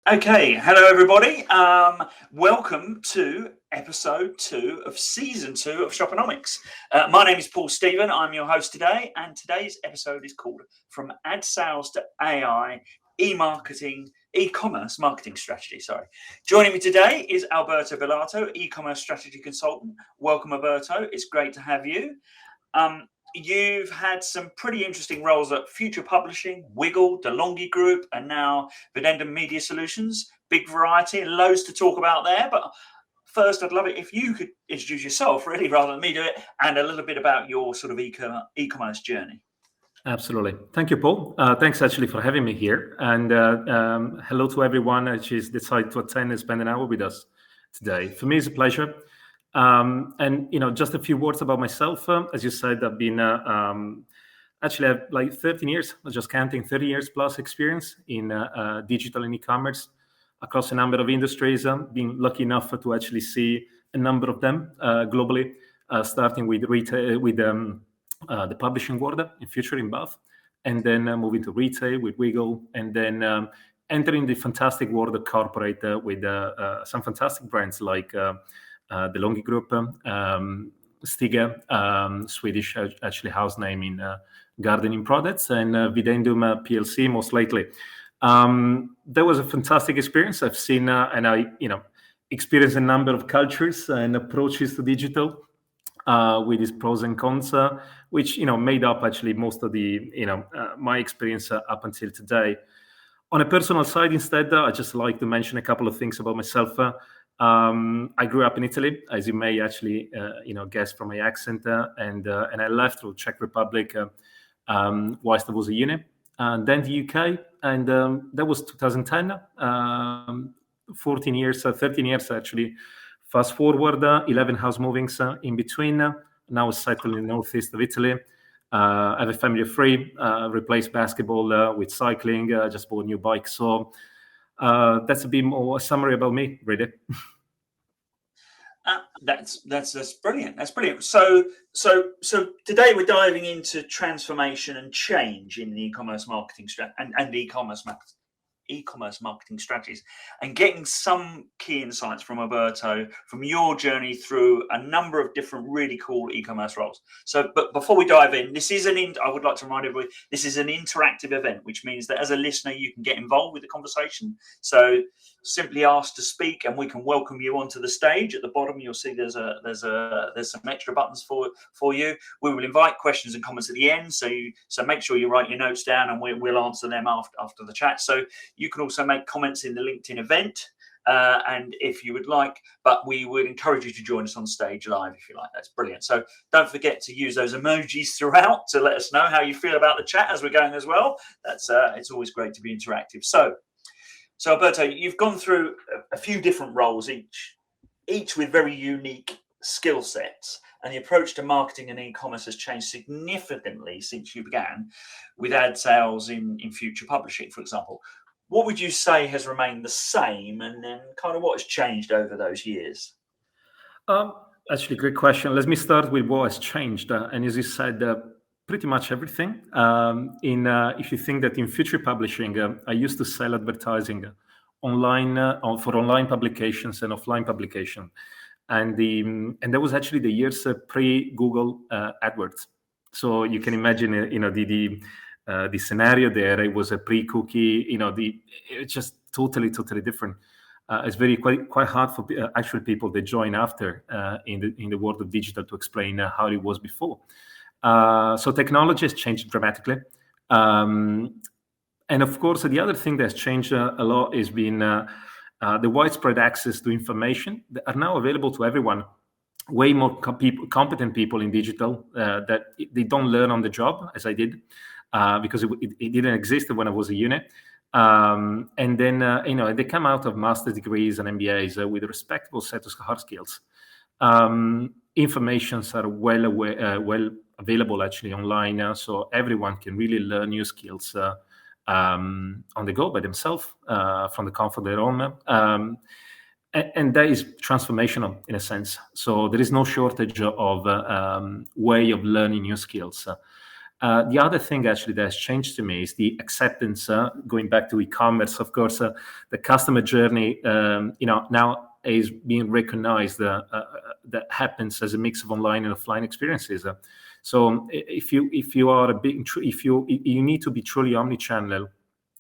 Okay, hello everybody. Welcome to episode 2 of season 2 of Shoponomics. My name is Paul Stephen. I'm your host today, and today's episode is called From Ad Sales to AI, E-commerce marketing strategy. Joining me today is Alberto Billato, e-commerce strategy consultant. Welcome, Alberto. It's great to have you. You've had some pretty interesting roles at Future Publishing, Wiggle, DeLonghi Group, and now Videndum Media Solutions. Big variety and loads to talk about there. But first, I'd love it if you could introduce yourself, really, rather than me do it, and a little bit about your sort of e-commerce journey. Absolutely. Thank you, Paul. Thanks actually for having me here. And hello to everyone who's decided to attend and spend an hour with us today. For me, it's a pleasure. And just a few words about myself. As you said, I've been actually I have like 13 years, just counting 30 years plus experience in digital and e-commerce across a number of industries. Being lucky enough to actually see a number of them globally, starting with retail, with the publishing world in Future in Bath, and then moving to retail with Wiggle, and then entering the fantastic world of corporate with some fantastic brands like DeLonghi Group, Stiga, Swedish actually house name in gardening products, and Videndum PLC most lately. That was a fantastic experience. I've seen and I experienced a number of cultures and approaches to digital with its pros and cons, which made up actually most of the my experience up until today. On a personal side, instead, I just like to mention a couple of things about myself. I grew up in Italy, as you may actually guess from my accent, and I left to Czech Republic whilst I was a uni, and then the UK, and that was 2010. 13 years actually. Fast forward, 11 house movings in between. Now settled in the northeast of Italy. I have a family of 3. Replaced basketball with cycling. Just bought a new bike. So that's a bit more a summary about me, really. That's brilliant. That's brilliant. So today we're diving into transformation and change in the e-commerce marketing and e-commerce marketing strategies, and getting some key insights from Alberto from your journey through a number of different really cool e-commerce roles. But before we dive in, I would like to remind everybody, this is an interactive event, which means that as a listener you can get involved with the conversation. So simply ask to speak and we can welcome you onto the stage. At the bottom you'll see there's some extra buttons for you. We will invite questions and comments at the end, so make sure you write your notes down and we'll answer them after the chat. So you can also make comments in the LinkedIn event, and if you would like, but we would encourage you to join us on stage live if you like. That's brilliant. So don't forget to use those emojis throughout to let us know how you feel about the chat as we're going as well. That's it's always great to be interactive. So Alberto, you've gone through a few different roles, each with very unique skill sets, and the approach to marketing and e-commerce has changed significantly since you began with ad sales in Future Publishing, for example. What would you say has remained the same, and then kind of what has changed over those years? Actually, great question. Let me start with what has changed. And as you said, pretty much everything. If you think that in Future Publishing, I used to sell advertising online for online publications and offline publication, and that was actually the years pre-Google AdWords. So you can imagine, the scenario there. It was a pre-cookie. It's just totally different. It's quite hard for actual people that join after in the world of digital to explain how it was before. So technology has changed dramatically, and of course the other thing that's changed a lot has been the widespread access to information that are now available to everyone. Way more competent people in digital that they don't learn on the job, as I did, because it didn't exist when I was a unit. And then they come out of master's degrees and MBAs with a respectable set of hard skills. Informations are well available actually online now, so everyone can really learn new skills on the go by themselves from the comfort of their home. And that is transformational in a sense. So there is no shortage of way of learning new skills. The other thing actually that has changed to me is the acceptance. Going back to e-commerce, of course, the customer journey, now is being recognized that happens as a mix of online and offline experiences. So if you are if you need to be truly omnichannel,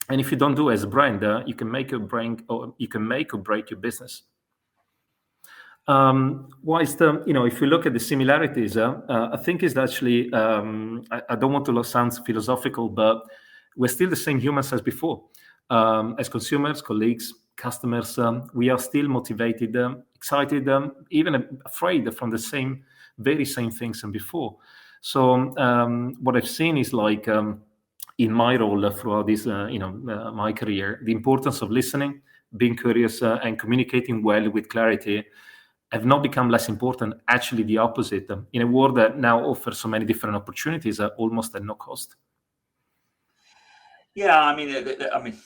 and if you don't do as a brand, you can make or break your business. If you look at the similarities, I think is actually, I don't want to sound philosophical, but we're still the same humans as before. As consumers, colleagues, customers, we are still motivated, excited, even afraid from the very same things than before. So what I've seen is like in my role throughout this, my career, the importance of listening, being curious, and communicating well with clarity have not become less important. Actually, the opposite. In a world that now offers so many different opportunities, almost at no cost. Yeah, I mean,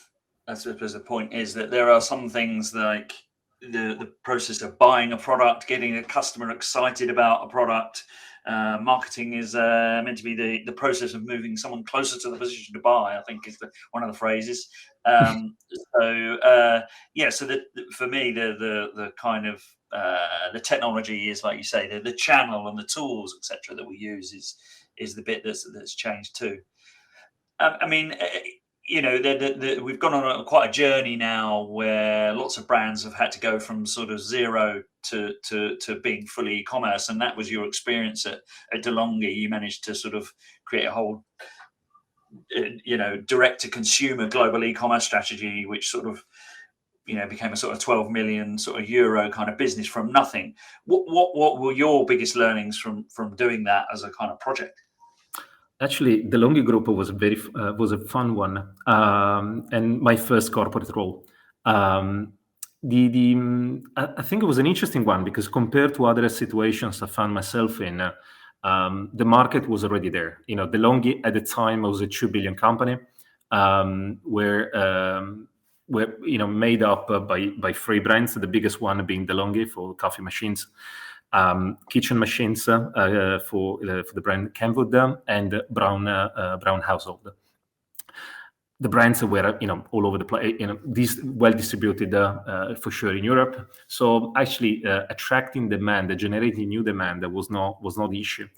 I suppose the point is that there are some things like the process of buying a product, getting a customer excited about a product. Marketing is meant to be the process of moving someone closer to the position to buy, I think is one of the phrases. So for me, the kind of the technology is, like you say, the channel and the tools, etc., that we use is the bit that's changed too. I mean, we've gone on quite a journey now where lots of brands have had to go from sort of zero to being fully e-commerce, and that was your experience at DeLonghi. You managed to sort of create a whole, direct to consumer global e-commerce strategy, which sort of, became a sort of 12 million sort of euro kind of business from nothing. What were your biggest learnings from doing that as a kind of project? Actually, the DeLonghi Group was a fun one, and my first corporate role. I think it was an interesting one because compared to other situations I found myself in, the market was already there. DeLonghi at the time was a 2 billion company, where made up by 3 brands. The biggest one being DeLonghi for coffee machines. Kitchen machines for the brand Kenwood, and Brown Household. The brands were all over the place. These well distributed for sure in Europe. So actually attracting demand, generating new demand, was not the issue.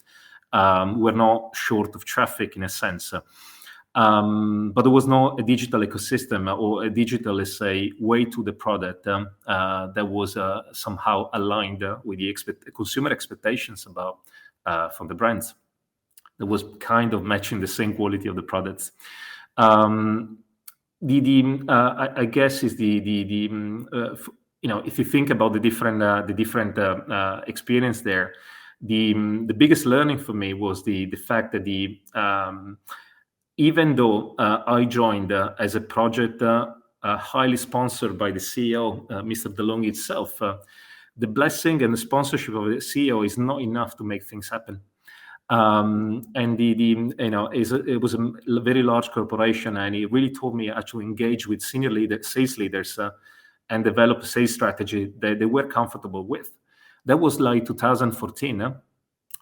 We're not short of traffic in a sense. But there was no a digital ecosystem or a digital, let's say, way to the product that was somehow aligned with the consumer expectations about from the brands. That was kind of matching the same quality of the products. I guess is if you think about the different experience there, the biggest learning for me was the fact that even though I joined as a project highly sponsored by the CEO, Mr. DeLonghi itself, the blessing and the sponsorship of the CEO is not enough to make things happen. And it was a very large corporation, and he really taught me how to engage with senior sales leaders, and develop a sales strategy that they were comfortable with. That was like 2014.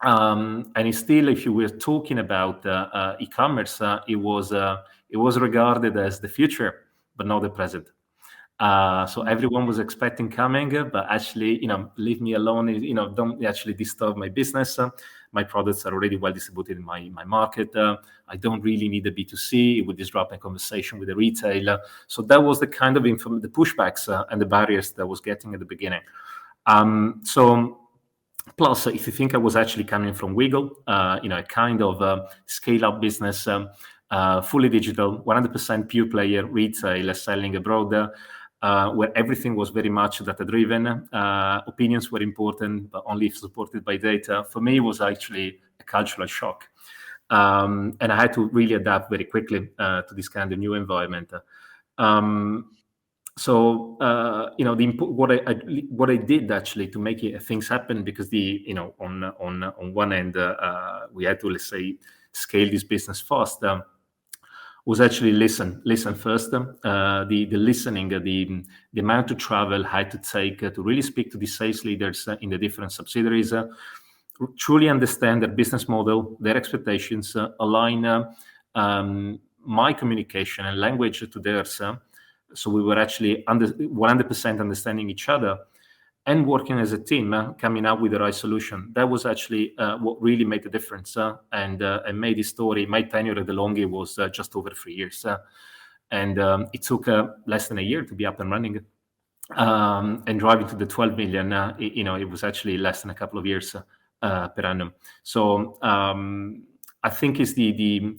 And it's still, if you were talking about e-commerce, it was regarded as the future, but not the present. So everyone was expecting coming, but actually, leave me alone. Don't actually disturb my business. My products are already well distributed in my market. I don't really need a B2C. It would disrupt my conversation with the retailer. So that was the kind of the pushbacks and the barriers that I was getting at the beginning. Plus, if you think I was actually coming from Wiggle, a kind of scale-up business, fully digital, 100% pure player retailer selling abroad, where everything was very much data-driven. Opinions were important, but only if supported by data. For me, it was actually a cultural shock. And I had to really adapt very quickly to this kind of new environment. So what I did actually to make things happen, because on one end we had to, let's say, scale this business fast, was actually listen first. The listening, the amount of travel I had to take to really speak to the sales leaders in the different subsidiaries truly understand their business model, their expectations, align my communication and language to theirs. So we were actually 100% understanding each other and working as a team, coming up with the right solution. That was actually what really made the difference, and made the story. My tenure at DeLonghi was just over 3 years, and it took less than a year to be up and running, and driving to the 12 million. It was actually less than a couple of years per annum. So I think it's the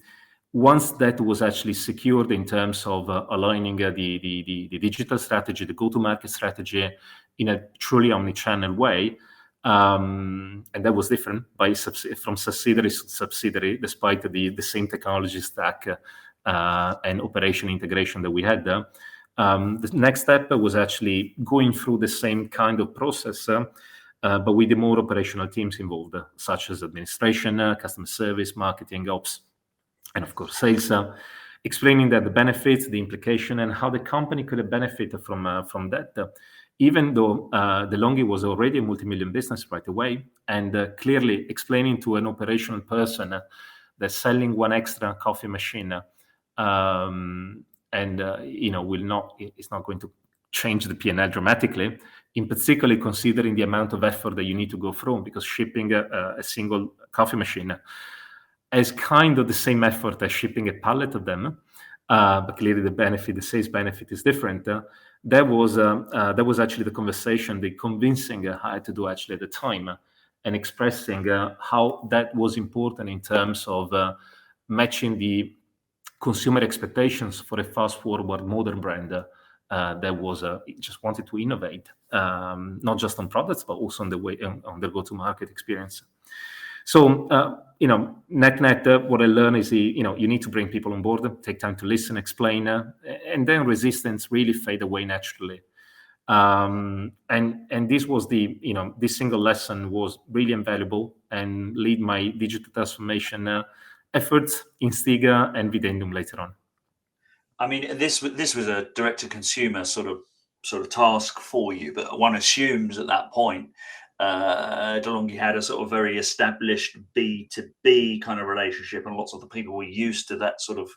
once that was actually secured in terms of aligning the digital strategy, the go-to-market strategy in a truly omni-channel way, and that was different from subsidiary to subsidiary, despite the same technology stack and operation integration that we had there. The next step was actually going through the same kind of process, but with the more operational teams involved, such as administration, customer service, marketing, ops, and of course sales, explaining that the benefits, the implication, and how the company could have benefited from that. Even though DeLonghi was already a multi-million business right away, and clearly explaining to an operational person that selling one extra coffee machine it's not going to change the P&L dramatically, in particularly considering the amount of effort that you need to go through, because shipping a single coffee machine is kind of the same effort as shipping a pallet of them, but clearly the sales benefit is different. That was actually the conversation, the convincing I had to do actually at the time, and expressing how that was important in terms of matching the consumer expectations for a fast-forward modern brand that was just wanted to innovate, not just on products, but also on the go-to-market experience. So, net, what I learned is, you need to bring people on board, take time to listen, explain, and then resistance really fade away naturally. And this was this single lesson was really invaluable and lead my digital transformation efforts in Stiga and Videndum later on. I mean, this was a direct-to-consumer sort of task for you, but one assumes at that point DeLonghi had a sort of very established B2B kind of relationship, and lots of the people were used to that sort of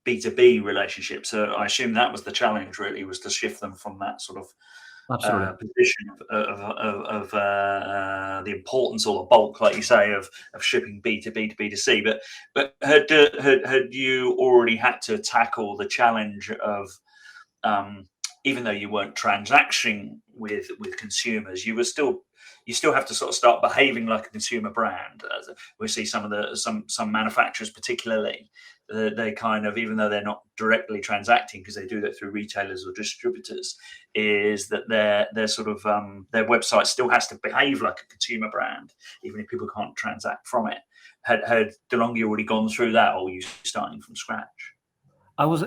B2B relationship. So I assume that was the challenge, really, was to shift them from that sort of position of the importance or the bulk, like you say, of shipping B2B to B2C. But had you already had to tackle the challenge of even though you weren't transacting with consumers, you still have to sort of start behaving like a consumer brand. We see some manufacturers, particularly, they kind of, even though they're not directly transacting because they do that through retailers or distributors, is that their sort of their website still has to behave like a consumer brand, even if people can't transact from it. Had DeLonghi already gone through that, or were you starting from scratch?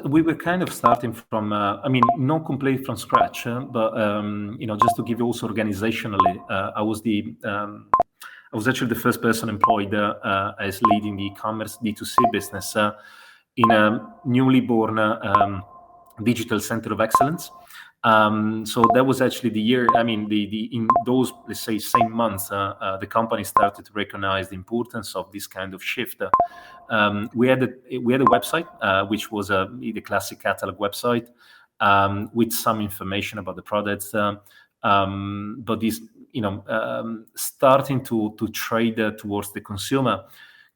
We were kind of starting from, not completely from scratch, but just to give you also organizationally, I was actually the first person employed as leading the e-commerce D2C business in a newly born digital center of excellence. So that was actually the year. I mean, in those, let's say, same months, the company started to recognize the importance of this kind of shift. We had a website which was the classic catalog website with some information about the products, but this, starting to trade towards the consumer,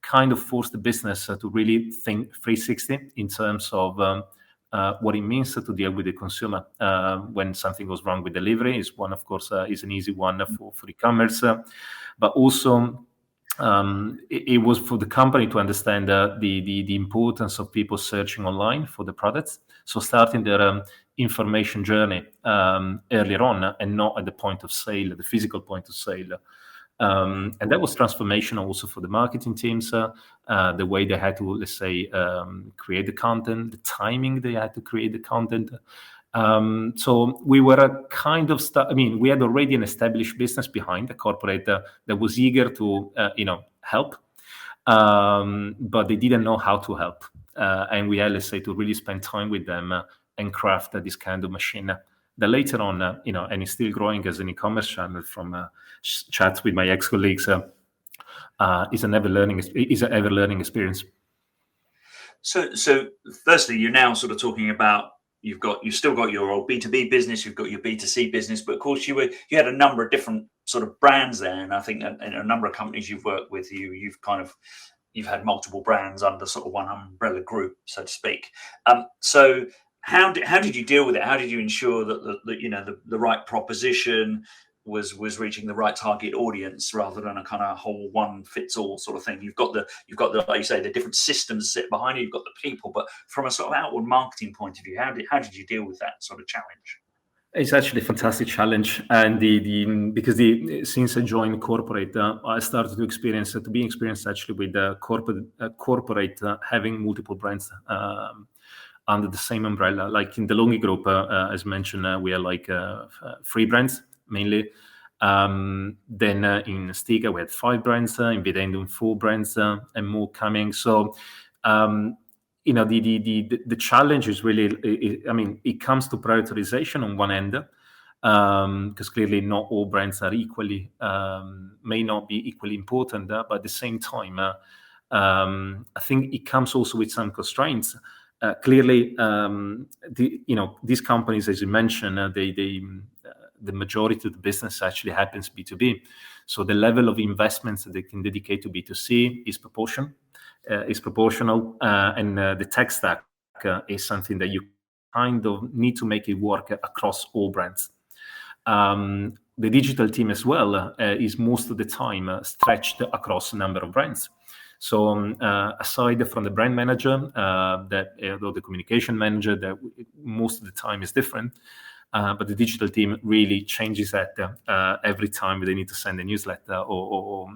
kind of forced the business to really think 360 in terms of what it means to deal with the consumer when something goes wrong with delivery. Is one, of course, is an easy one for e-commerce, but also it was for the company to understand the importance of people searching online for the products. So starting their information journey earlier on, and not at the point of sale, the physical point of sale. And that was transformational also for the marketing teams, the way they had to, let's say, create the content, the timing they had to create the content. So we were a kind of we had already an established business behind, a corporate that was eager to help, but they didn't know how to help, and we had, let's say, to really spend time with them and craft this kind of machine that later on, and it's still growing as an e-commerce channel from chats with my ex-colleagues, is an ever learning experience. So firstly, you're now sort of talking about you've still got your old B2B business, you've got your B2C business, but of course you had a number of different sort of brands there, and I think in a number of companies you've worked with, you've had multiple brands under sort of one umbrella group, so to speak. So how did you deal with it? How did you ensure that the right proposition was reaching the right target audience rather than a kind of whole one fits all sort of thing? You've got the like you say, the different systems sit behind you. You've got the people, but from a sort of outward marketing point of view, how did you deal with that sort of challenge? It's actually a fantastic challenge, and because since I joined corporate, I started to be experienced actually with corporate having multiple brands under the same umbrella. Like in the DeLonghi group, as mentioned, we are like 3 brands mainly. Then in Stiga we had 5 brands, in Videndum 4 brands, and more coming. So the challenge is really, it comes to prioritization on one end, because clearly not all brands are may not be equally important, but at the same time, I think it comes also with some constraints. Clearly, these companies, as you mentioned, the majority of the business actually happens B2B. So the level of investments that they can dedicate to B2C is proportional, and the tech stack is something that you kind of need to make it work across all brands. The digital team as well is most of the time stretched across a number of brands. So aside from the brand manager, the communication manager, that most of the time is different, but the digital team really changes that every time they need to send a newsletter or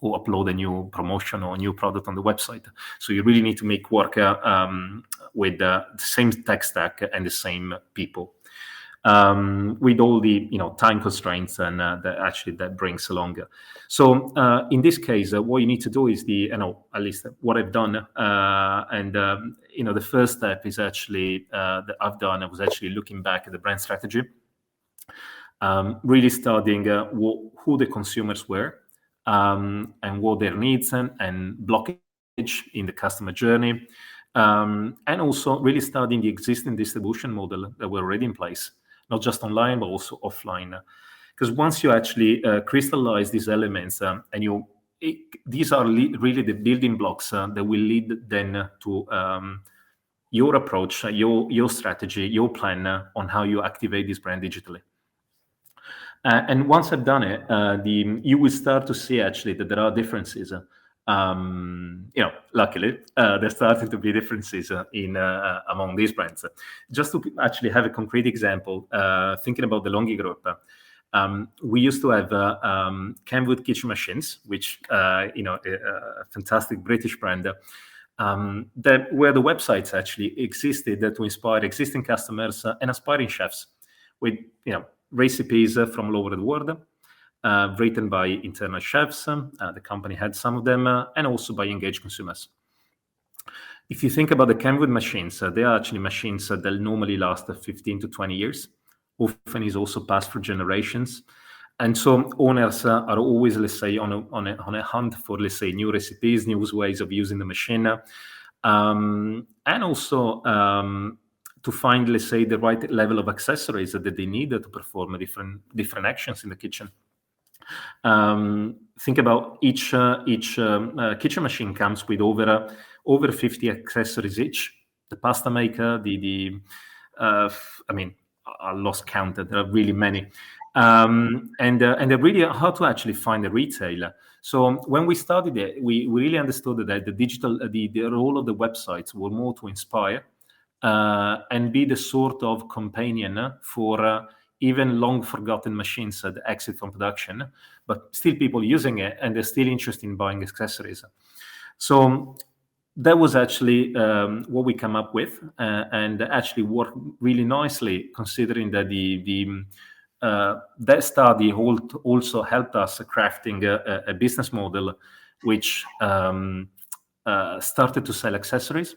upload a new promotion or a new product on the website. So you really need to make work with the same tech stack and the same people, with all the time constraints and that brings along. So in this case, what you need to do is at least what I've done, and the first step is actually that I've done. I was actually looking back at the brand strategy, really studying who the consumers were, and what their needs and blockage in the customer journey, and also really studying the existing distribution model that were already in place, not just online but also offline. Because once you actually crystallize these elements, these are really the building blocks that will lead then to your approach, your strategy, your plan on how you activate this brand digitally. And once I've done it, you will start to see actually that there are differences. Luckily, there's starting to be differences among these brands. Just to actually have a concrete example, thinking about the DeLonghi group, we used to have Kenwood kitchen machines, which a fantastic British brand, where the websites actually existed to inspire existing customers and aspiring chefs with recipes from all over the world, written by internal chefs. The company had some of them, and also by engaged consumers. If you think about the Kenwood machines, they are actually machines that normally last 15 to 20 years. Often is also passed through generations. And so owners are always, let's say, on a hunt for, let's say, new recipes, new ways of using the machine, and also to find, let's say, the right level of accessories that they need to perform different actions in the kitchen. Think about each kitchen machine comes with over 50 accessories each. The pasta maker, I lost count. There are really many, and they're really hard to actually find a retailer. So when we studied it, we really understood that the role of the websites were more to inspire and be the sort of companion for even long forgotten machines that exit from production, but still people using it and they're still interested in buying accessories. So that was actually what we come up with, and actually worked really nicely, considering that that study also helped us crafting a business model which started to sell accessories,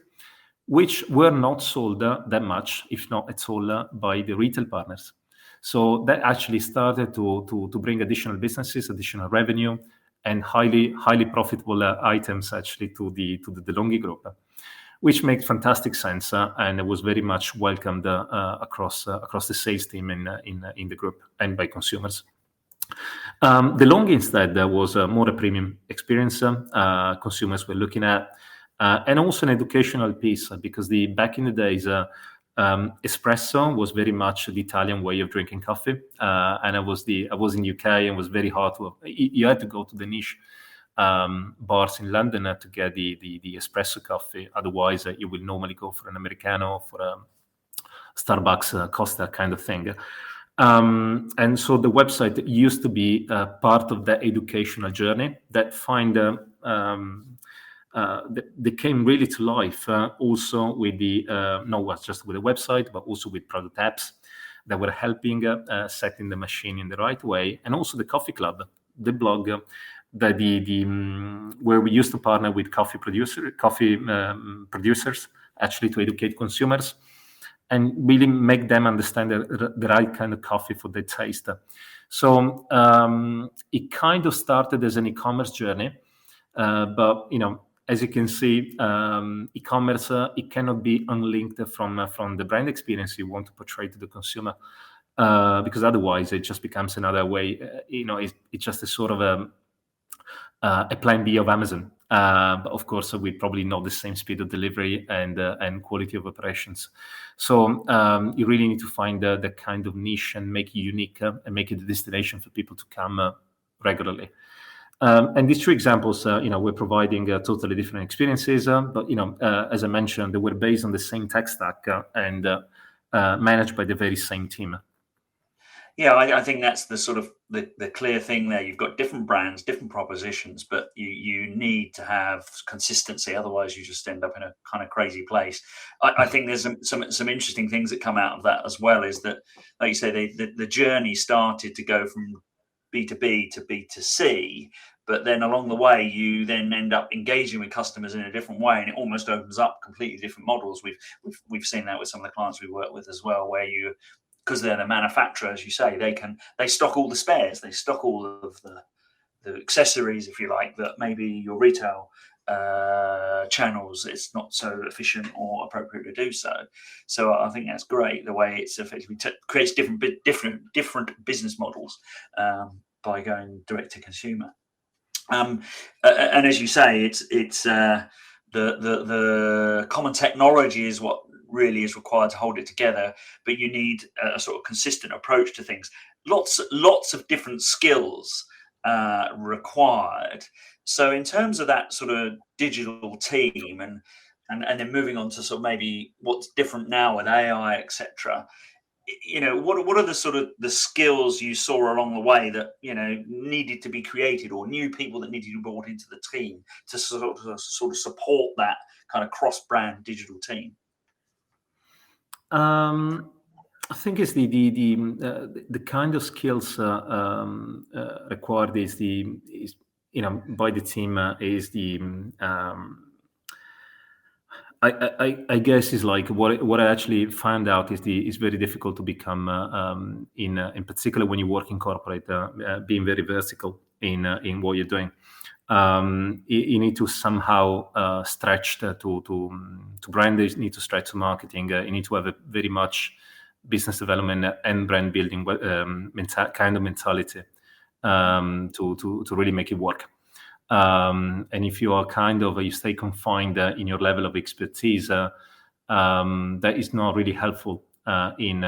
which were not sold that much, if not at all, by the retail partners. So that actually started to bring additional businesses, additional revenue, and highly profitable items actually to the DeLonghi group, which makes fantastic sense, and it was very much welcomed across the sales team in the group and by consumers. DeLonghi instead was more a premium experience consumers were looking at, and also an educational piece, because back in the days, espresso was very much the Italian way of drinking coffee, and I was in UK, and it was very hard you had to go to the niche bars in London to get the espresso coffee. Otherwise, you will normally go for an Americano, for a Starbucks, Costa kind of thing. And so the website used to be part of the educational journey that they came really to life also with not just with the website, but also with product apps that were helping setting the machine in the right way, and also the coffee club, the blog, where we used to partner with coffee producers actually to educate consumers and really make them understand the right kind of coffee for their taste. So it kind of started as an e-commerce journey, but as you can see, e-commerce it cannot be unlinked from the brand experience you want to portray to the consumer, because otherwise it just becomes another way. It's just a sort of a plan B of Amazon, but of course with probably not the same speed of delivery and quality of operations. So you really need to find the kind of niche and make it unique and make it a destination for people to come regularly. And these two examples, we're providing totally different experiences, but as I mentioned, they were based on the same tech stack and managed by the very same team. Yeah, I think that's the sort of the clear thing there. You've got different brands, different propositions, but you need to have consistency. Otherwise, you just end up in a kind of crazy place. I think there's some interesting things that come out of that as well. Is that, like you say, the journey started to go from B2B to B2C, but then along the way, you then end up engaging with customers in a different way, and it almost opens up completely different models. We've seen that with some of the clients we work with as well, where because they're the manufacturer, as you say, they stock all the spares, they stock all of the accessories, if you like, that maybe your retail channels it's not so efficient or appropriate to do so. So I think that's great, the way it's effectively creates different business models by going direct to consumer. And as you say, it's the common technology is what really is required to hold it together, but you need a sort of consistent approach to things. Lots of different skills required. So in terms of that sort of digital team and then moving on to sort of maybe what's different now with AI, etc. What are the sort of the skills you saw along the way that needed to be created, or new people that needed to be brought into the team to sort of support that kind of cross-brand digital team? I think it's the kind of skills required is by the team is the I guess is like what I actually found out is very difficult to become in particular when you work in corporate, being very vertical in what you're doing. You need to somehow stretch to brand. You need to stretch to marketing. You need to have a very much business development and brand building kind of mentality to really make it work. And if you are you stay confined in your level of expertise, that is not really helpful in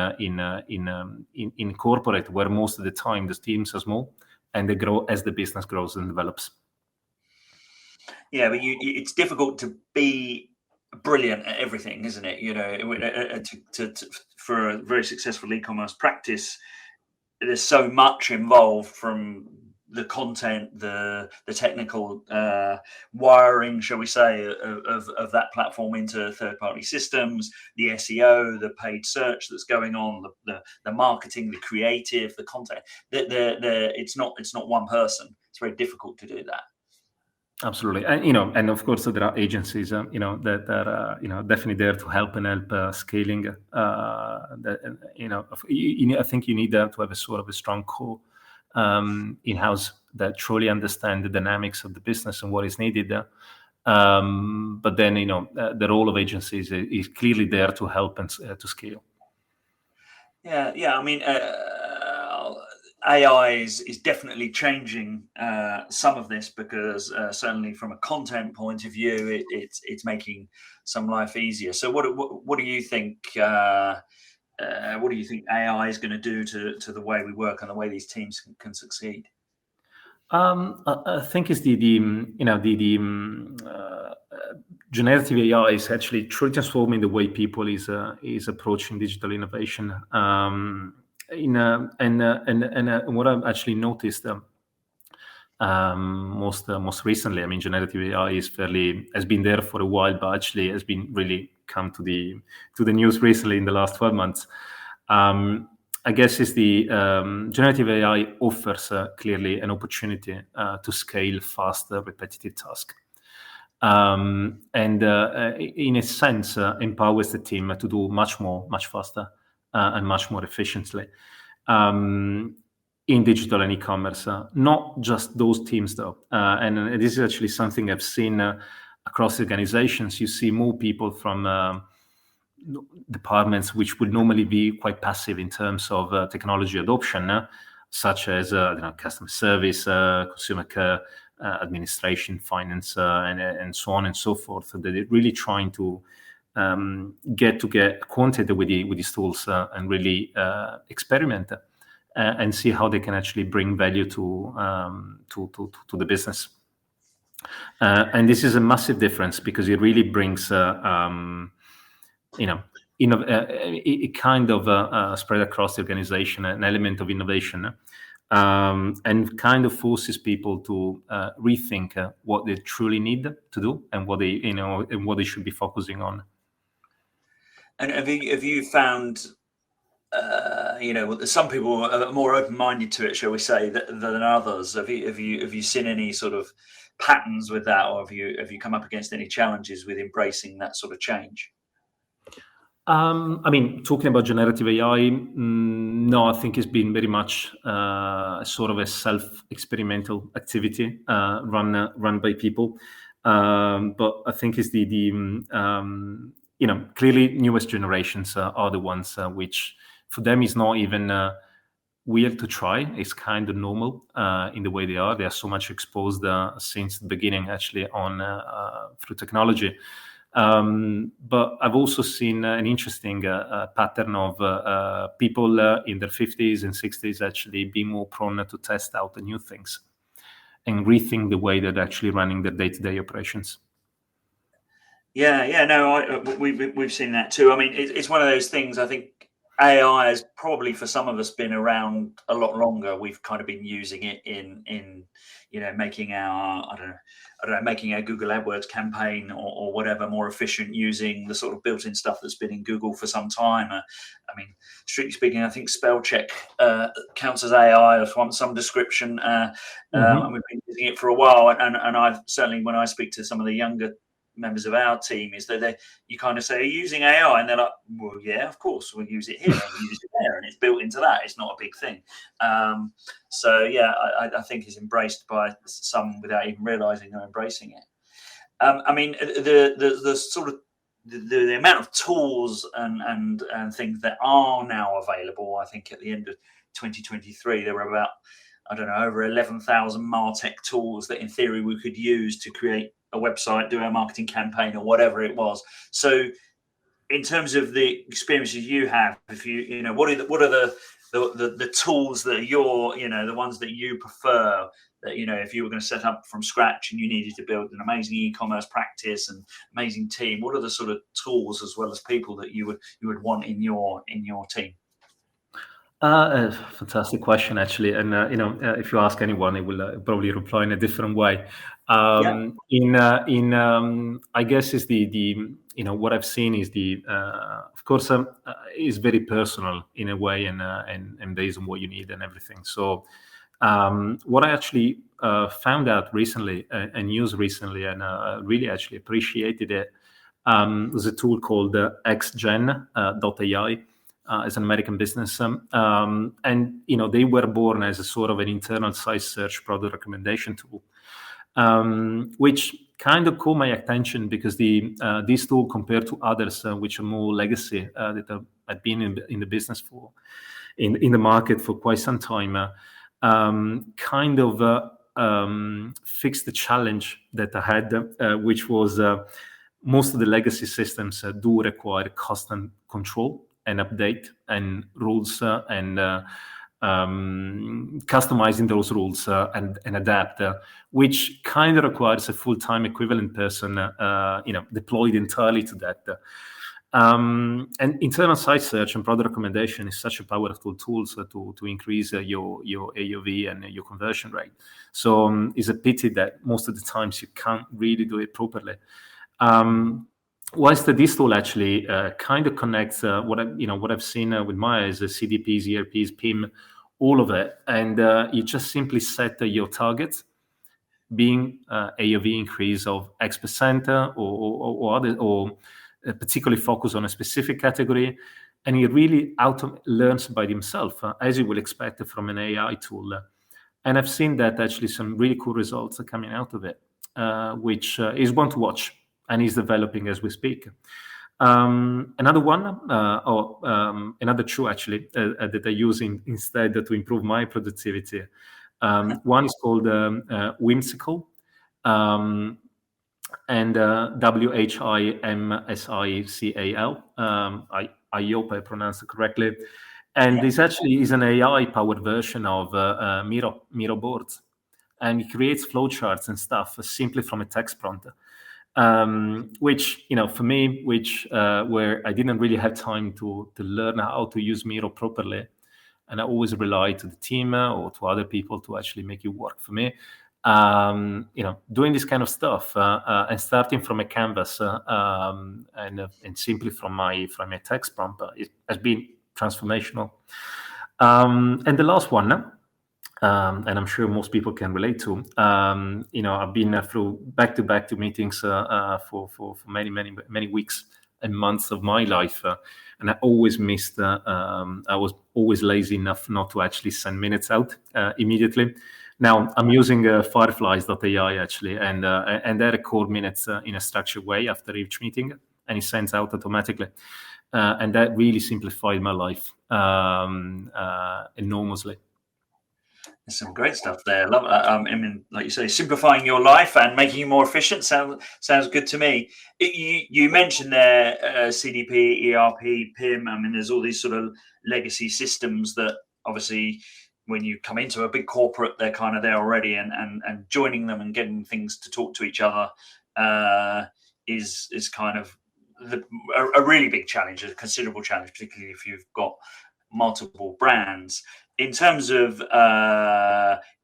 corporate, where most of the time the teams are small and they grow as the business grows and develops. Yeah, but it's difficult to be brilliant at everything, isn't it? For a very successful e-commerce practice, there's so much involved, from the content, the technical wiring, shall we say, of that platform into third-party systems, the SEO, the paid search that's going on, the marketing, the creative, the content. It's not one person. It's very difficult to do that. Absolutely, and of course there are agencies, that are, definitely there to help scaling. I think you need to have a sort of a strong core in-house that truly understand the dynamics of the business and what is needed. But then, the role of agencies is clearly there to help and to scale. Yeah. I mean, AI is definitely changing some of this, because certainly from a content point of view, it's making some life easier. So what do you think? What do you think AI is going to do to the way we work and the way these teams can succeed? I think it's the generative AI is actually truly transforming the way people is approaching digital innovation. And what I've actually noticed most recently, I mean, generative AI has been there for a while, but actually has been really come to the news recently in the last 12 months. I guess is the generative AI offers clearly an opportunity to scale faster repetitive tasks. And in a sense, empowers the team to do much faster and much more efficiently in digital and e-commerce. Not just those teams, though. And this is actually something I've seen across organizations. You see more people from departments which would normally be quite passive in terms of technology adoption, such as customer service, consumer care, administration, finance, and so on and so forth. They're really trying to get acquainted with these tools and really experiment and see how they can actually bring value to the business. And this is a massive difference, because it really brings it kind of spread across the organization an element of innovation, and kind of forces people to rethink what they truly need to do and what they should be focusing on. And have you found, some people are more open-minded to it, shall we say, than others? Have you seen any sort of patterns with that, or have you come up against any challenges with embracing that sort of change? I mean, talking about generative AI, no, I think it's been very much sort of a self-experimental activity run by people. But I think it's clearly newest generations are the ones which for them is not even weird to try. It's kind of normal in the way they are. They are so much exposed since the beginning, actually, through technology. But I've also seen an interesting pattern of people in their 50s and 60s actually being more prone to test out the new things and rethink the way they're actually running their day-to-day operations. No, we've seen that too. I mean, it's one of those things. I think AI has probably, for some of us, been around a lot longer. We've kind of been using it in making our making our Google AdWords campaign or whatever more efficient, using the sort of built-in stuff that's been in Google for some time. I mean, strictly speaking, I think spell check counts as AI of some description, and we've been using it for a while. And I've certainly, when I speak to some of the younger members of our team, is that you kind of say, "Are you using AI?" And they're like, "Well, yeah, of course, we'll use it here and we'll use it there, and it's built into that. It's not a big thing." So yeah, I think it's embraced by some without even realizing they're embracing it. I mean, the sort of the amount of tools and things that are now available. I think at the end of 2023, there were about, over 11,000 MarTech tools that in theory we could use to create a website, do a marketing campaign, or whatever it was. So in terms of the experiences you have, if what are the tools that you're, the ones that you prefer, that, if you were going to set up from scratch and you needed to build an amazing e-commerce practice and amazing team, what are the sort of tools as well as people that you would want in your team? Fantastic question, actually. And if you ask anyone, it will probably reply in a different way. I guess is the what I've seen is of course is very personal in a way, and based on what you need and everything. So what I actually found out recently and used recently, and really actually appreciated it, was a tool called xgen.ai. as an American business, and they were born as a sort of an internal site search product recommendation tool, which kind of caught my attention because this tool, compared to others which are more legacy that I've been in the business for, in the market for quite some time, kind of fixed the challenge that I had, which was most of the legacy systems do require constant control and update and rules and customizing those rules and adapt, which kind of requires a full-time equivalent person, deployed entirely to that. And internal site search and product recommendation is such a powerful tool to increase your AOV and your conversion rate. So it's a pity that most of the times you can't really do it properly. Whilst this tool actually kind of connects what I've seen with Maya is CDPs, ERPs, PIM, all of it, and you just simply set your targets, being AOV increase of X% or particularly focus on a specific category, and he really learns by himself, as you will expect from an AI tool. And I've seen that actually some really cool results are coming out of it, which is one to watch, and is developing as we speak. Another one, another tool actually that I use instead to improve my productivity. One is called Whimsical. And WHIMSICAL. I hope I pronounced it correctly. And this actually is an AI-powered version of Miro boards, and it creates flowcharts and stuff simply from a text prompt. Which for me, where I didn't really have time to learn how to use Miro properly, and I always rely to the team or to other people to actually make it work for me. Doing this kind of stuff and starting from a canvas and simply from my text prompt has been transformational. And the last one, and I'm sure most people can relate to, I've been through back-to-back meetings for many weeks and months of my life, and I always missed. I was always lazy enough not to actually send minutes out immediately. Now I'm using Fireflies.ai actually, and they record minutes in a structured way after each meeting, and it sends out automatically, and that really simplified my life enormously. There's some great stuff there. Love it. I mean, like you say, simplifying your life and making you more efficient sounds good to me. You mentioned there CDP, ERP, PIM. I mean, there's all these sort of legacy systems that obviously, when you come into a big corporate, they're kind of there already, and joining them and getting things to talk to each other is kind of a really big challenge, a considerable challenge, particularly if you've got multiple brands. In terms of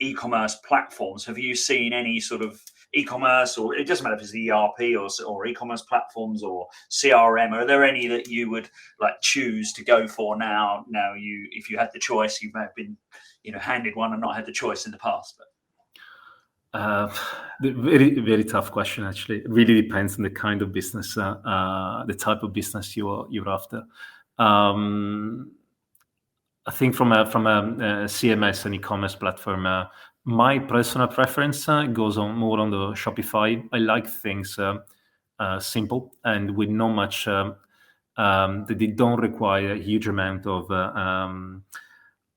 e-commerce platforms, have you seen any sort of e-commerce, or it doesn't matter if it's the ERP or e-commerce platforms or CRM, are there any that you would like choose to go for now? If you had the choice, you may have been handed one and not had the choice in the past. Very, very tough question, actually. It really depends on the kind of business, the type of business you're after. I think from a CMS and e-commerce platform, my personal preference goes on more on the Shopify. I like things simple and with not much that they don't require a huge amount of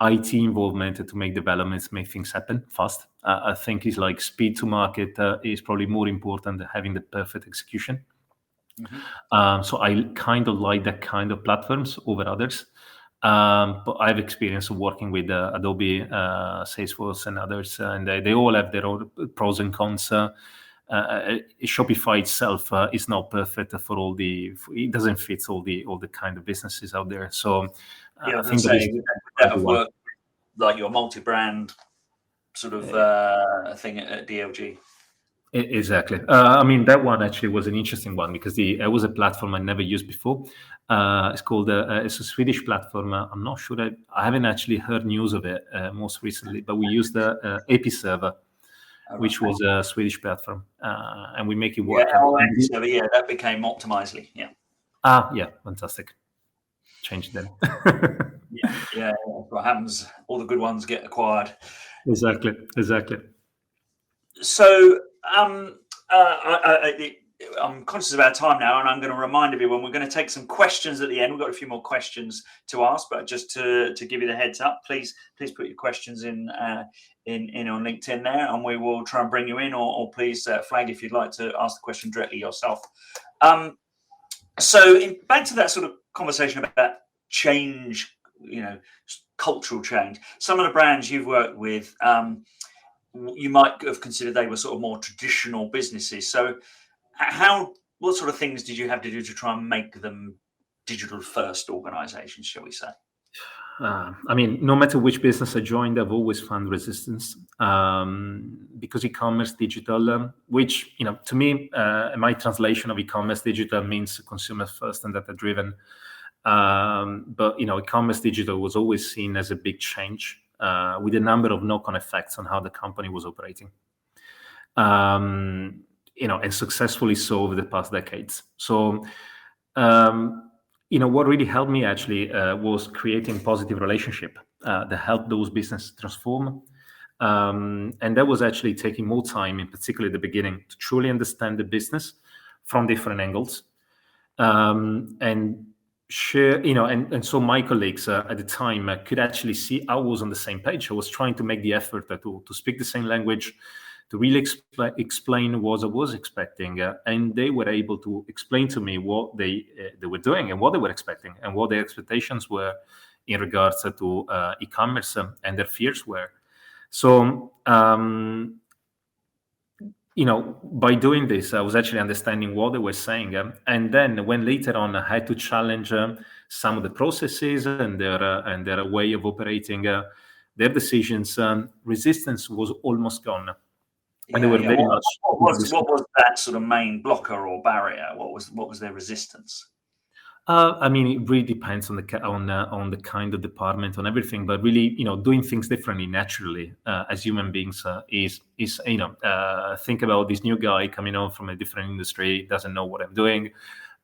IT involvement to make developments, make things happen fast. I think it's like speed to market is probably more important than having the perfect execution. Mm-hmm. So I kind of like that kind of platforms over others. But I have experience of working with Adobe, Salesforce, and others, and they all have their own pros and cons. Shopify itself is not perfect for all it doesn't fit all the kind of businesses out there. So I think that would work like your multi-brand sort of thing at DLG. Exactly. I mean, that one actually was an interesting one because it was a platform I never used before. It's called it's a Swedish platform. I'm not sure I haven't actually heard news of it most recently, but we used the AP Server, which was a Swedish platform, and we make it work. Yeah, that became Optimizely. Yeah. Yeah, fantastic. change them. Yeah, what happens? All the good ones get acquired. Exactly. So I'm conscious of our time now, and I'm going to remind everyone we're going to take some questions at the end. We've got a few more questions to ask, but just to give you the heads up, please put your questions in on LinkedIn there, and we will try and bring you in, or please flag if you'd like to ask the question directly yourself. So back to that sort of conversation about change, cultural change. Some of the brands you've worked with, you might have considered they were sort of more traditional businesses. So what sort of things did you have to do to try and make them digital first organizations, shall we say? I mean, no matter which business I joined, I've always found resistance because e-commerce digital, which, to me, my translation of e-commerce digital means consumer first and data driven. But, e-commerce digital was always seen as a big change with a number of knock-on effects on how the company was operating. And successfully so over the past decades. So, what really helped me actually was creating positive relationship that helped those businesses transform. And that was actually taking more time, in particular at the beginning, to truly understand the business from different angles. And share, and so my colleagues at the time could actually see I was on the same page. I was trying to make the effort to speak the same language, to really explain what I was expecting, and they were able to explain to me what they were doing and what they were expecting and what their expectations were in regards to e-commerce and their fears were. So, by doing this, I was actually understanding what they were saying, and then when later on I had to challenge some of the processes and their way of operating, their decisions, resistance was almost gone. And they were very much. What was that sort of main blocker or barrier? What was their resistance? I mean, it really depends on the kind of department, on everything. But really, doing things differently, naturally, as human beings, is think about this new guy coming on from a different industry, doesn't know what I'm doing,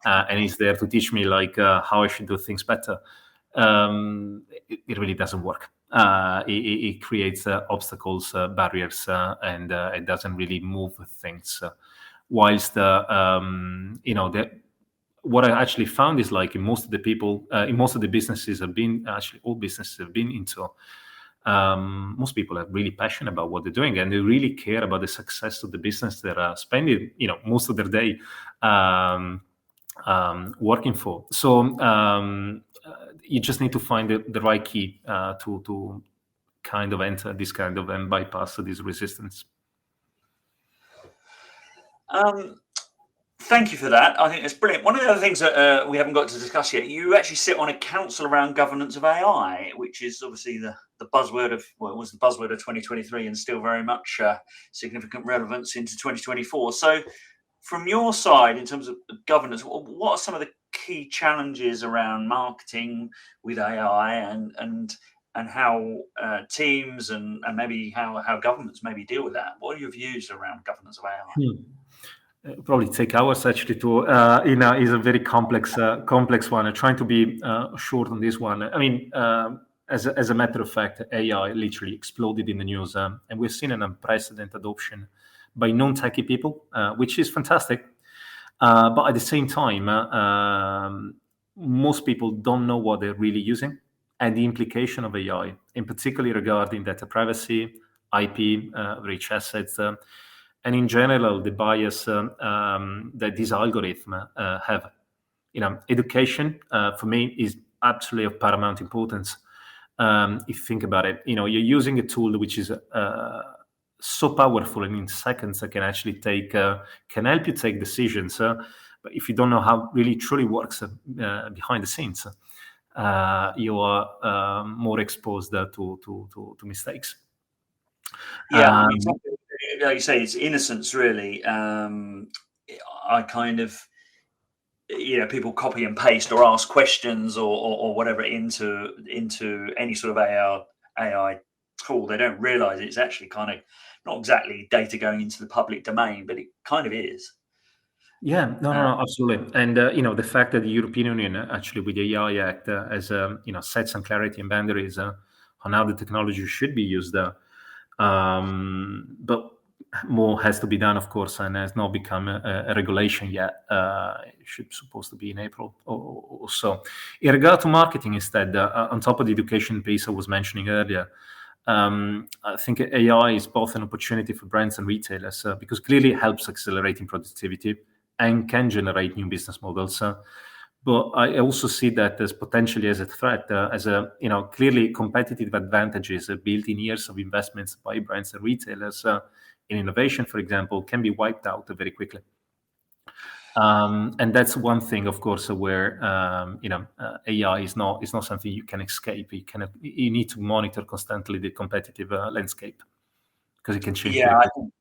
and he's there to teach me how I should do things better. It really doesn't work. It creates obstacles, barriers, and it doesn't really move things. Whilst what I actually found is in most of the businesses all businesses have been into, most people are really passionate about what they're doing, and they really care about the success of the business they're spending most of their day working for. So you just need to find the right key to kind of enter this kind of and bypass this resistance. Thank you for that. I think it's brilliant. One of the other things that we haven't got to discuss yet, you actually sit on a council around governance of AI, which is obviously the buzzword of, well, it was the buzzword of 2023 and still very much significant relevance into 2024. So from your side, in terms of governance, what are some of the key challenges around marketing with AI and how teams and maybe how governments maybe deal with that? What are your views around governance of AI? Probably take hours actually to is a very complex one. I'm trying to be short on this one. I mean, as a matter of fact, AI literally exploded in the news, and we've seen an unprecedented adoption by non-techie people, which is fantastic. But at the same time, most people don't know what they're really using and the implication of AI, in particular regarding data privacy, IP, rich assets. And in general, the bias that these algorithms have. Education for me is absolutely of paramount importance. If you think about it, you're using a tool which is so powerful, and in seconds can actually can help you take decisions. But if you don't know how really truly works behind the scenes, you are more exposed to mistakes. Yeah, like you say, it's innocence, really. I kind of, people copy and paste or ask questions or whatever into any sort of AI tool. They don't realize it's actually kind of not exactly data going into the public domain, but it kind of is. Yeah, no, absolutely. And the fact that the European Union actually with the AI Act has set some clarity and boundaries on how the technology should be used. But more has to be done, of course, and has not become a regulation yet. It should supposed to be in April or so. In regard to marketing, instead, on top of the education piece I was mentioning earlier, I think AI is both an opportunity for brands and retailers because clearly it helps accelerating productivity and can generate new business models. But I also see that as potentially as a threat, as a clearly competitive advantages built in years of investments by brands and retailers in innovation, for example, can be wiped out very quickly. And that's one thing, of course, where AI is not something you can escape. You need to monitor constantly the competitive landscape because it can change very Yeah, quickly.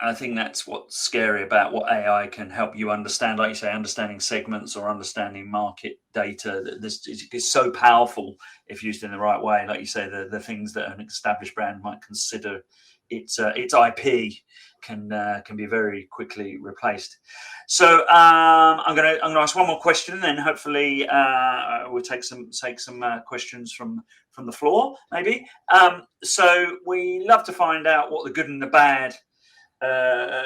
I think that's what's scary about what AI can help you understand, like you say, understanding segments or understanding market data. That this is so powerful if used in the right way. Like you say, the things that an established brand might consider its IP can be very quickly replaced. So I'm gonna ask one more question, and then hopefully we'll take some questions from the floor, maybe. So we love to find out what the good and the bad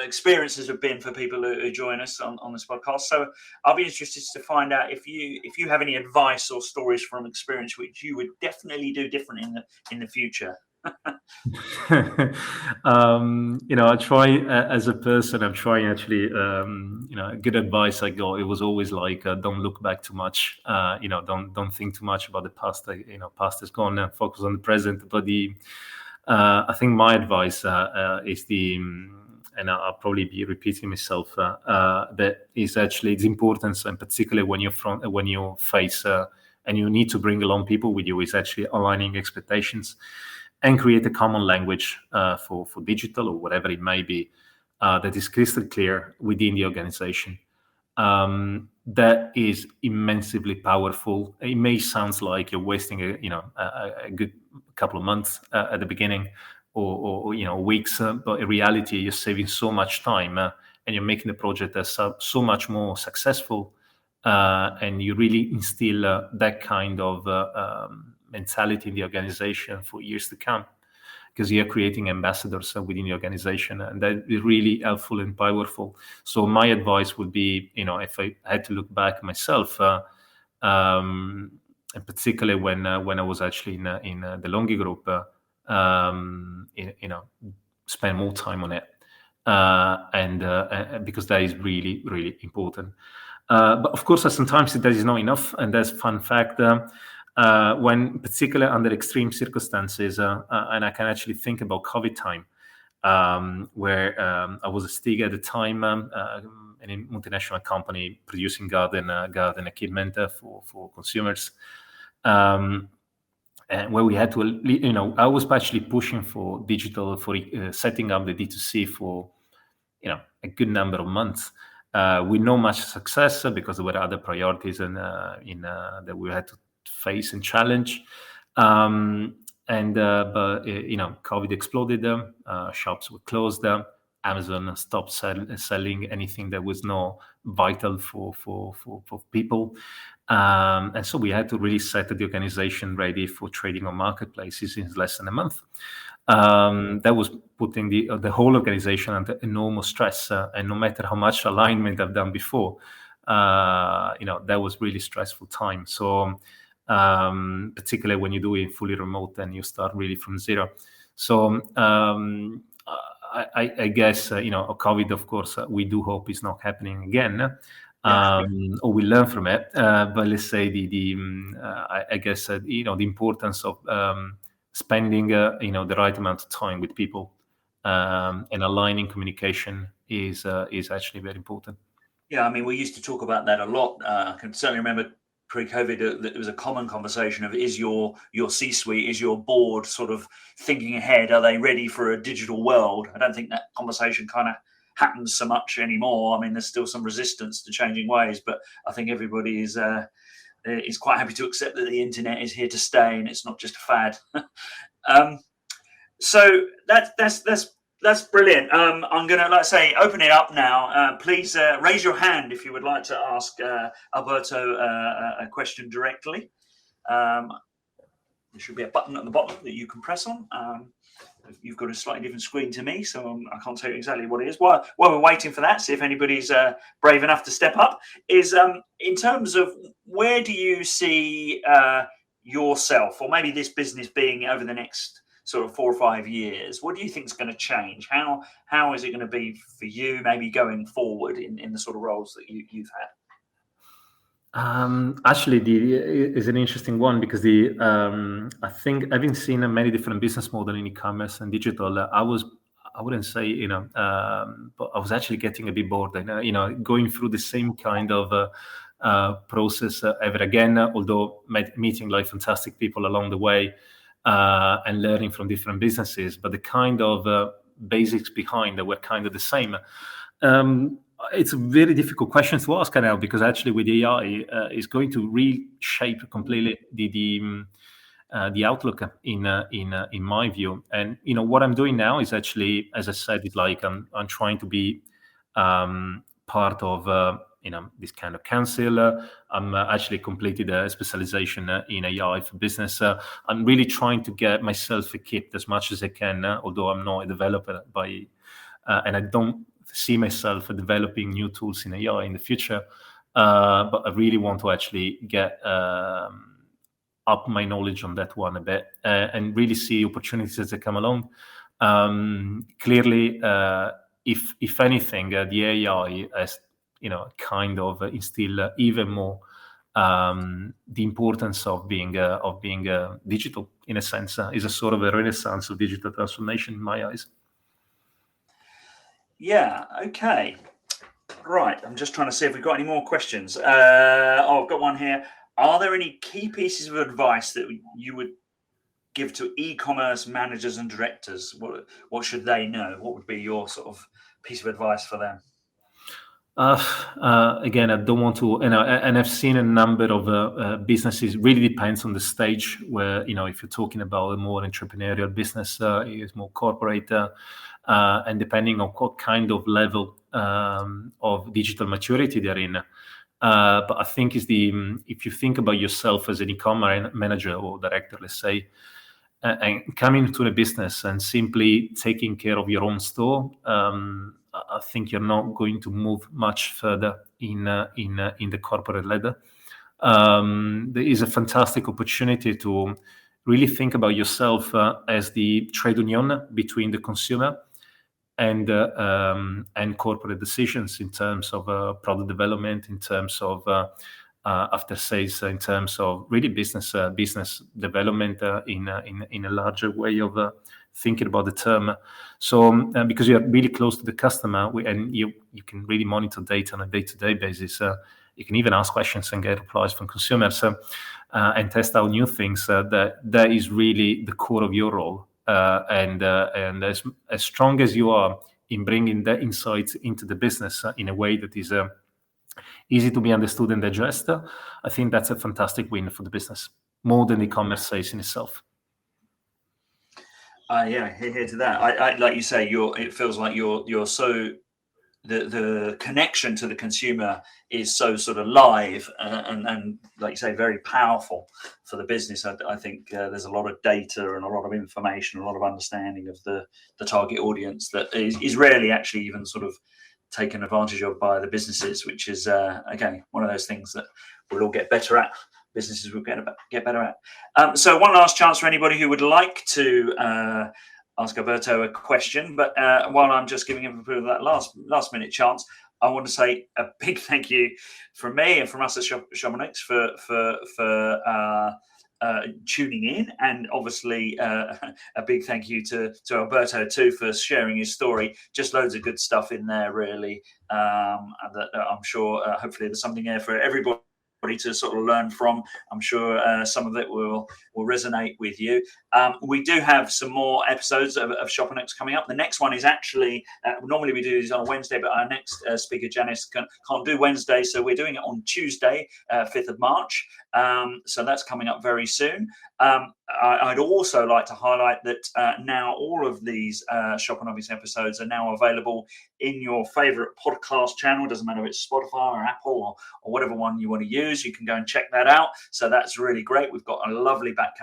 experiences have been for people who join us on this podcast. So I'll be interested to find out if you have any advice or stories from experience which you would definitely do different in the future. I try as a person. I'm trying actually. Good advice I got. It was always like, don't look back too much. Don't think too much about the past. Past is gone. Focus on the present. But I think my advice is and I'll probably be repeating myself. That is actually its importance, and particularly when you face and you need to bring along people with you, is actually aligning expectations and create a common language for digital or whatever it may be that is crystal clear within the organization. That is immensely powerful. It may sound like you're wasting a good couple of months at the beginning or weeks, but in reality you're saving so much time and you're making the project so much more successful, and you really instill that kind of mentality in the organization for years to come, because you're creating ambassadors within the organization, and that is really helpful and powerful. So my advice would be, if I had to look back myself, and particularly when I was actually in the DeLonghi group, spend more time on it, and because that is really, really important. But of course, sometimes that is not enough, and that's a fun fact. When particularly under extreme circumstances, and I can actually think about COVID time, where I was a STIG at the time, in a multinational company producing garden equipment for consumers, and where we had to, I was actually pushing for digital, for setting up the D2C for, a good number of months. With no much success because there were other priorities and that we had to face and challenge. But COVID exploded. Shops were closed. Amazon stopped selling anything that was not vital for people. And so we had to really set the organization ready for trading on marketplaces in less than a month. That was putting the whole organization under enormous stress, and no matter how much alignment I've done before, that was really stressful time. So particularly when you do it fully remote and you start really from zero. So I guess COVID, of course, we do hope is not happening again. Or we learn from it. But let's say I guess the importance of spending the right amount of time with people and aligning communication is actually very important. Yeah, I mean, we used to talk about that a lot. I can certainly remember pre-COVID that it was a common conversation of, is your C-suite, is your board sort of thinking ahead? Are they ready for a digital world? I don't think that conversation kind of happens so much anymore. I mean, there's still some resistance to changing ways, but I think everybody is quite happy to accept that the internet is here to stay and it's not just a fad. So that's That's brilliant. I'm going to, like I say, open it up now. Please raise your hand if you would like to ask Alberto a question directly. There should be a button at the bottom that you can press on. You've got a slightly different screen to me, so I can't tell you exactly what it is. While we're waiting for that, see if anybody's brave enough to step up, is in terms of where do you see yourself, or maybe this business being over the next sort of 4 or 5 years? What do you think is going to change? How is it going to be for you, maybe going forward in the sort of roles that you've had? Actually, is an interesting one because I think having seen many different business models in e-commerce and digital, I wouldn't say, but I was actually getting a bit bored, and going through the same kind of process ever again. Although meeting like fantastic people along the way and learning from different businesses, but the kind of basics behind that were kind of the same. It's a very difficult question to ask now, because actually with AI is going to reshape completely the outlook in my view. And what I'm doing now is actually, as I said, it's like I'm trying to be part of this kind of council. I'm actually completed a specialization in AI for business. I'm really trying to get myself equipped as much as I can, although I'm not a developer and I don't see myself developing new tools in AI in the future, but I really want to actually get up my knowledge on that one a bit and really see opportunities as they come along. Clearly, if anything, the AI has kind of instill even more the importance of being digital in a sense. Is a sort of a renaissance of digital transformation in my eyes. Yeah, okay. Right, I'm just trying to see if we've got any more questions. I've got one here. Are there any key pieces of advice that you would give to e-commerce managers and directors? What should they know? What would be your sort of piece of advice for them? Again, I don't want to, and I've seen a number of businesses. Really depends on the stage where, if you're talking about a more entrepreneurial business, it's more corporate, and depending on what kind of level of digital maturity they're in. But I think if you think about yourself as an e-commerce manager or director, let's say, and coming to a business and simply taking care of your own store, I think you're not going to move much further in the corporate ladder. There is a fantastic opportunity to really think about yourself as the trade union between the consumer and corporate decisions in terms of product development, in terms of after sales, in terms of really business development in a larger way of thinking about the term. So because you're really close to the customer, and you can really monitor data on a day-to-day basis. You can even ask questions and get replies from consumers and test out new things. That is really the core of your role. And as strong as you are in bringing the insights into the business in a way that is easy to be understood and digest, I think that's a fantastic win for the business, more than the e-commerce sales in itself. Yeah, here to that. I like you say, it feels like you're so the connection to the consumer is so sort of live and like you say, very powerful for the business. I think there's a lot of data and a lot of information, a lot of understanding of the target audience that is rarely actually even sort of taken advantage of by the businesses, which is again one of those things that we'll all get better at. Businesses will get better at. So one last chance for anybody who would like to ask Alberto a question, but while I'm just giving him that last minute chance, I want to say a big thank you from me and from us at Shoponics for tuning in, and obviously a big thank you to Alberto too for sharing his story. Just loads of good stuff in there, really. That I'm sure hopefully there's something there for everybody to sort of learn from. I'm sure some of it will resonate with you. We do have some more episodes of Shoponomics coming up. The next one is actually, normally we do these on a Wednesday, but our next speaker, Janice, can't do Wednesday, so we're doing it on Tuesday, 5th of March. So that's coming up very soon. I'd also like to highlight that now all of these Shoponomics episodes are now available in your favorite podcast channel. Doesn't matter if it's Spotify or Apple or whatever one you want to use. You can go and check that out. So that's really great. We've got a lovely back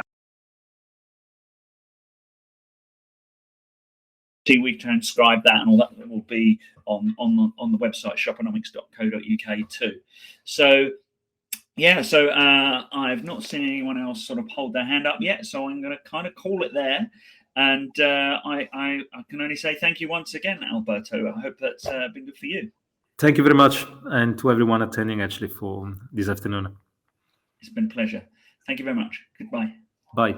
we transcribe that, and all that will be on the website shoponomics.co.uk too. So yeah, so I've not seen anyone else sort of hold their hand up yet, so I'm going to kind of call it there. And I can only say thank you once again, Alberto. I hope that's been good for you. Thank you very much, and to everyone attending actually for this afternoon. It's been a pleasure. Thank you very much. Goodbye. Bye.